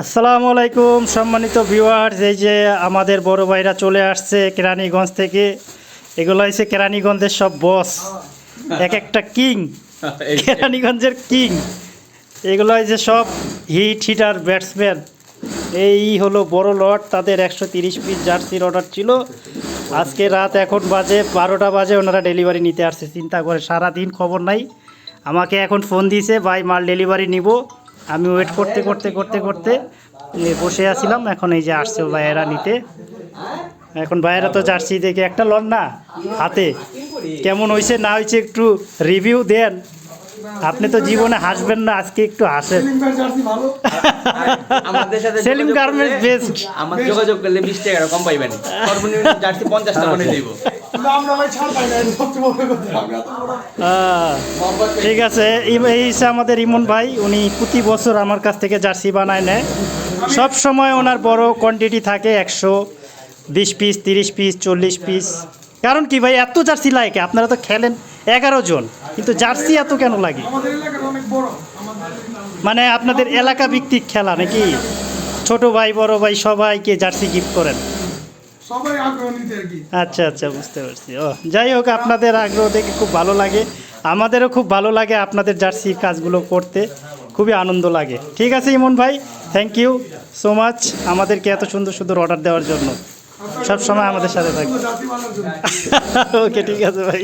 আসসালামু আলাইকুম সম্মানিত ভিউয়ার্স, এই যে আমাদের বড় ভাইরা চলে আসছে কেরানীগঞ্জ থেকে। এগুলো হচ্ছে কেরানীগঞ্জের সব বস, এক একটা কিং, কেরানীগঞ্জের কিং। এগুলো হচ্ছে সব হিটার ব্যাটসম্যান। এই হলো বড় লট, তাদের 130 পিস জার্সির অর্ডার ছিল। আজকে রাত এখন বাজে 12টা বাজে, ওনারা ডেলিভারি নিতে আসছে। চিন্তা করে সারাদিন খবর নাই, আমাকে এখন ফোন দিয়েছে, ভাই মাল ডেলিভারি নিব। আমি ওয়েট করতে করতে করতে করতে বসে আছিলাম। এখন এই যে আসছে ভাইয়েরা নিতে। এখন ভাইয়েরা তো জার্সি দেখে একটা লন না হাতে, কেমন হয়েছে না হয়েছে একটু রিভিউ দেন। আপনি তো জীবনে হাসবেন না, আজকে একটু হাসেন। আমাদের সাথে সেলিম গার্মেন্টস বেস্ট। আমার যোগাযোগ করলে 20 টাকা কম পাইবেন, সর্বনিম্ন জার্সি 50 টাকা করে দিব। ঠিক আছে, এই হচ্ছে আমাদের ইমন ভাই। উনি প্রতি বছর আমার কাছ থেকে জার্সি বানায় নেয়। সব সময় ওনার বড় কোয়ান্টিটি থাকে, 120 পিস, 30 পিস, 40 পিস। কারণ কি ভাই, এত জার্সি লাগে? আপনারা তো খেলেন 11 জন, কিন্তু জার্সি এত কেন লাগে? মানে আপনাদের এলাকা ভিত্তিক খেলা নাকি? ছোট ভাই বড় ভাই সবাইকে জার্সি গিফট করেন? আচ্ছা আচ্ছা, বুঝতে পারছি। ও যাই হোক, আপনাদের আগ্রহ দেখে খুব ভালো লাগে, আমাদেরও খুব ভালো লাগে আপনাদের জার্সির কাজগুলো করতে, খুবই আনন্দ লাগে। ঠিক আছে ইমন ভাই, থ্যাংক ইউ সো মাচ আমাদেরকে এত সুন্দর সুন্দর অর্ডার দেওয়ার জন্য। সব সময় আমাদের সাথে থাকবে। ওকে, ঠিক আছে ভাই।